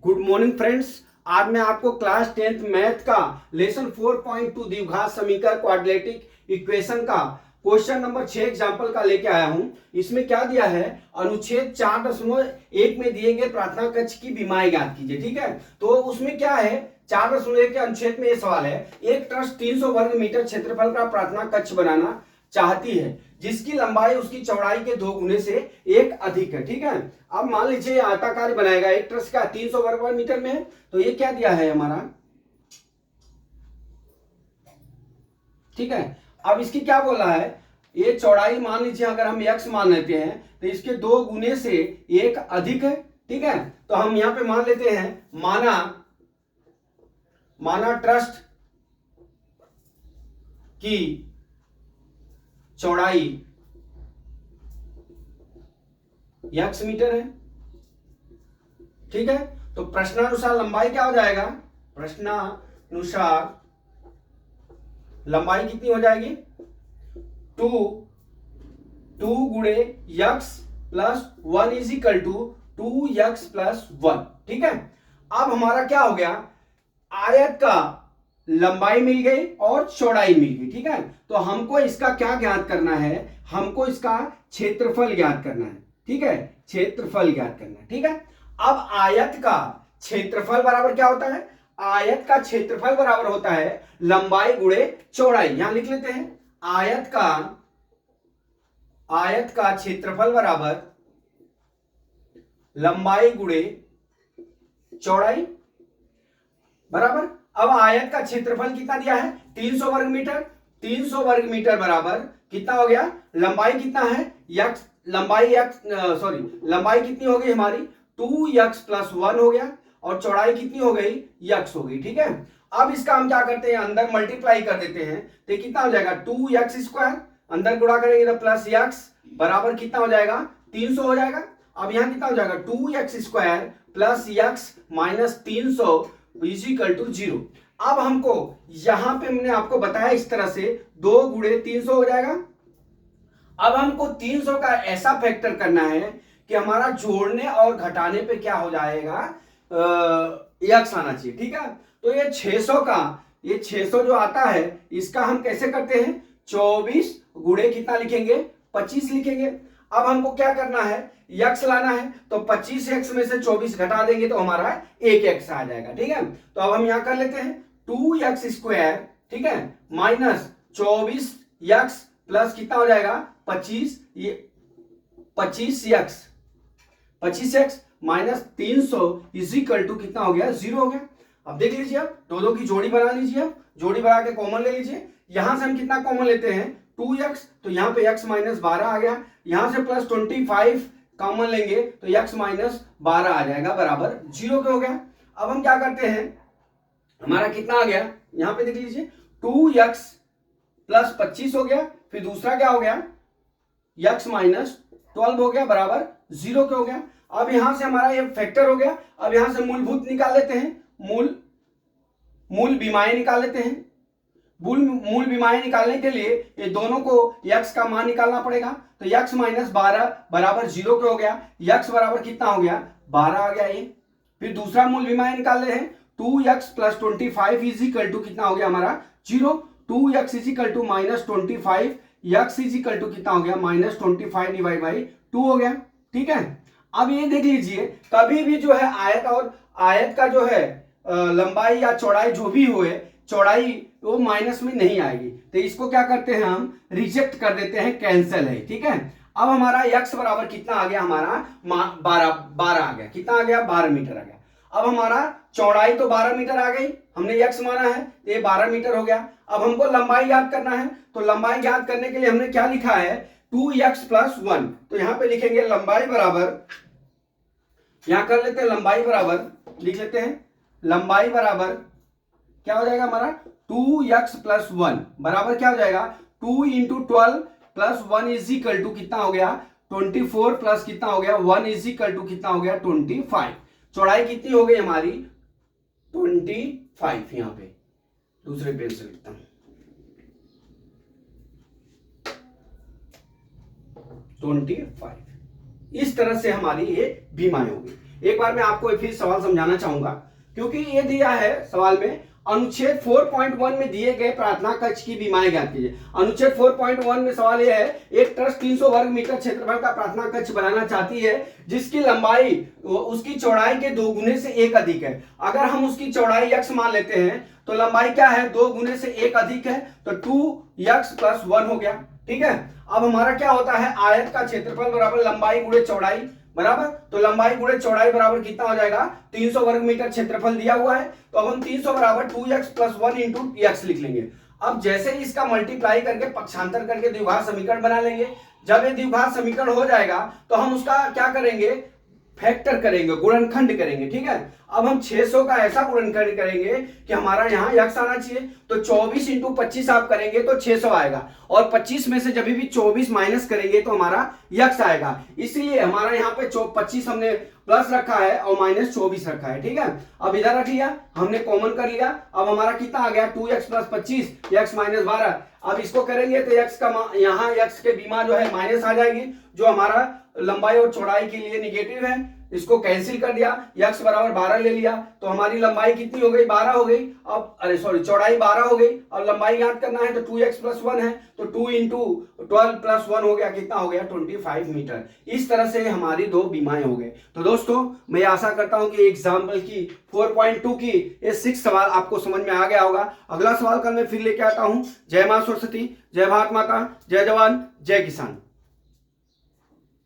Good morning friends. आज मैं आपको क्लास 10th मैथ का लेसन 4.2 द्विघात समीकरण क्वाड्रेटिक इक्वेशन का क्वेश्चन नंबर 6 एग्जाम्पल का लेके आया हूं। इसमें क्या दिया है, अनुच्छेद 4.1 में दिए गए प्रार्थना कक्ष की विमाएं ज्ञात कीजिए। ठीक है, तो उसमें क्या है, 4.1 के अनुच्छेद में ये सवाल है, एक ट्रस्ट 300 वर्ग मीटर क्षेत्रफल का प्रार्थना कक्ष बनाना चाहती है जिसकी लंबाई उसकी चौड़ाई के 2 गुने से एक अधिक है। ठीक है, अब मान लीजिए आयताकार बनाएगा, एक ट्रस्ट का 300 वर्ग मीटर में है, तो ये क्या दिया है हमारा। ठीक है, अब इसकी क्या बोला है, ये चौड़ाई मान लीजिए अगर हम x मान लेते हैं तो इसके 2 गुने से एक अधिक है। ठीक है, तो हम यहां पे मान लेते हैं, माना ट्रस्ट की चौड़ाई x मीटर है। ठीक है, तो प्रश्नानुसार लंबाई क्या हो जाएगा, प्रश्नानुसार लंबाई कितनी हो जाएगी, 2 गुणे x plus 1 is equal to 2x plus 1। ठीक है, अब हमारा क्या हो गया, आयत का लंबाई मिल गई और चौड़ाई मिल गई। ठीक है, तो हमको इसका क्या ज्ञात करना है, हमको इसका क्षेत्रफल ज्ञात करना है। ठीक है, क्षेत्रफल ज्ञात करना है। ठीक है, अब आयत का क्षेत्रफल बराबर क्या होता है, आयत का क्षेत्रफल बराबर होता है लंबाई गुणे चौड़ाई। यहां लिख लेते हैं, आयत का क्षेत्रफल बराबर लंबाई गुणे चौड़ाई बराबर। अब आयत का क्षेत्रफल कितना दिया है, 300 वर्ग मीटर। 300 वर्ग मीटर बराबर कितना हो गया, लंबाई कितना है, लंबाई कितनी हो गई हमारी, 2x प्लस 1 हो गया, और चौड़ाई कितनी हो गई, x हो गई। ठीक है, अब इसका हम क्या करते हैं, अंदर मल्टीप्लाई कर देते हैं, तो कितना हो जाएगा, 2x स्क्वायर, अंदर गुणा करेंगे तो प्लस x बराबर कितना हो जाएगा, 300 हो जाएगा। अब यहां कितना हो जाएगा, 2x square plus x minus 300 is equal to 0। अब हमको यहां पे हमने आपको बताया इस तरह से 2 गुणे 300 हो जाएगा। अब हमको 300 का ऐसा फैक्टर करना है कि हमारा जोड़ने और घटाने पे क्या हो जाएगा, x आना चाहिए। ठीक है, तो ये 600 जो आता है इसका हम कैसे करते हैं, 24 गुणे कितना लिखेंगे, 25 लिखेंगे। अब हमको क्या करना है, x लाना है, तो 25x में से 24 घटा देंगे तो हमारा 1x आ जाएगा। ठीक है, तो अब हम यहां कर लेते हैं 2x स्क्वायर, ठीक है, माइनस 24x प्लस कितना हो जाएगा 25, ये 25x minus 300 is equal to कितना हो गया, 0 हो गया। अब देख लीजिए, आप दो की जोड़ी बना लीजिए, आप जोड़ी बना के कॉमन ले लीजिए। यहां से हम कितना कॉमन लेते हैं, 2x, तो यहां पे x माइनस 12 आ गया, यहां से प्लस 25 कॉमन लेंगे तो x माइनस 12 आ जाएगा, बराबर 0 हो गया। अब हम क्या करते हैं, हमारा कितना आ गया, यहां पे देख लीजिए 2x प्लस 25 हो गया, फिर दूसरा क्या हो गया, x माइनस 12 हो गया, बराबर 0 हो गया। अब यहां से हमारा ये फैक्टर हो गया। अब यहां से मूलभूत निकाल लेते हैं, मूल विमाएं निकाल लेते हैं। मूल विमाएं निकालने के लिए ये दोनों को x का मान निकालना पड़ेगा, तो x माइनस 12 बराबर 0 हो गया, x बराबर कितना हो गया, 12 आ गया ये। फिर दूसरा मूल विमाएं निकाल रहे हैं, 2x plus 25 is equal to कितना हो गया हमारा 0, 2x is equal to minus 25, x is equal to कितना हो गया, माइनस 25 डिवाइड बाई 2 हो गया। ठीक है, अब ये देख लीजिए, कभी भी जो है आयत का जो है लंबाई या चौड़ाई जो भी हो, चौड़ाई वो माइनस में नहीं आएगी, तो इसको क्या करते हैं, हम रिजेक्ट कर देते हैं, कैंसिल है। ठीक है, अब हमारा x बराबर कितना आ गया, हमारा 12 आ गया, कितना आ गया, 12 मीटर आ गया। अब हमारा चौड़ाई तो 12 मीटर आ गई, हमने x माना है, ये 12 मीटर हो गया। अब हमको लंबाई याद करना है, तो लंबाई याद करने के लिए हमने क्या लिखा है, 2x प्लस 1, तो यहां पे लिखेंगे लंबाई बराबर, यहां कर लेते हैं लंबाई बराबर, लिख लेते हैं लंबाई बराबर क्या हो जाएगा हमारा, 2x प्लस 1 बराबर क्या हो जाएगा, 2 into 12 plus 1 is equal to कितना हो गया, 24 प्लस कितना हो गया, 1 इज इक्वल टू कितना हो गया, 25। चौड़ाई कितनी हो गई हमारी, 25। यहां पे दूसरे पेज से लिखता हूं, 25। इस तरह से हमारी ये बीमाएं होगी। एक बार मैं आपको फिर सवाल समझाना चाहूंगा, क्योंकि ये दिया है सवाल में, अनुच्छेद 4.1 में दिए गए प्रार्थना कक्ष की बीमाएं ज्ञात कीजिए। अनुच्छेद 4.1 में सवाल यह है, एक ट्रस्ट 300 वर्ग मीटर क्षेत्रफल का प्रार्थना कक्ष बनाना चाहती है जिसकी लंबाई उसकी चौड़ाई के 2 गुने से 1 अधिक है। अगर हम उसकी चौड़ाई x मान लेते हैं तो लंबाई क्या है, 2 गुने से 1 अधिक है, तो 2x + 1 हो गया। ठीक है, अब हमारा क्या होता है, आयत का क्षेत्रफल बराबर लंबाई गुणे चौड़ाई बराबर, तो लंबाई गुणे चौड़ाई बराबर कितना हो जाएगा, 300 वर्ग मीटर क्षेत्रफल दिया हुआ है, तो अब हम 300 बराबर 2x + 1 × x लिख लेंगे। अब जैसे ही इसका मल्टीप्लाई करके पक्षांतर करके द्विघात समीकरण बना लेंगे। जब ये द्विघात समीकरण हो जाएगा तो हम उसका क्या करेंगे, फैक्टर करेंगे, गुणनखंड करेंगे। ठीक है, अब हम 600 का ऐसा गुणनखंड करेंगे कि हमारा यहाँ x आना चाहिए, तो 24 × 25 आप करेंगे तो 600 आएगा, और 25 में से जब भी 24 माइनस करेंगे तो हमारा x आएगा। इसलिए हमारा यहाँ पे 25 हमने प्लस रखा है और -24 रखा है। ठीक है, अब इधर रख लिया, हमने कॉमन कर लिया, अब हमारा कितना आ गया, 2x + 25 x - 12। अब इसको करेंगे तो x का यहाँ x के बीमा जो है माइनस आ जाएगी, जो हमारा लंबाई और चौड़ाई के लिए निगेटिव है, इसको कैंसिल कर दिया, x बराबर 12 ले लिया, तो हमारी लंबाई कितनी हो गई, 12 हो गई। अब चौड़ाई 12 हो गई, अब लंबाई याद करना है तो 2x + 1 है, तो 2 × 12 + 1 हो गया, कितना हो गया, 25 मीटर। इस तरह से हमारी 2 बीमाएं हो गए। तो दोस्तों मैं आशा करता हूं कि एग्जाम्पल की 4.2 की ये 6 सवाल आपको समझ में आ गया होगा। अगला सवाल कल मैं फिर लेके आता हूं। जय मां सरस्वती, जय भारत माता, जय जवान, जय किसान।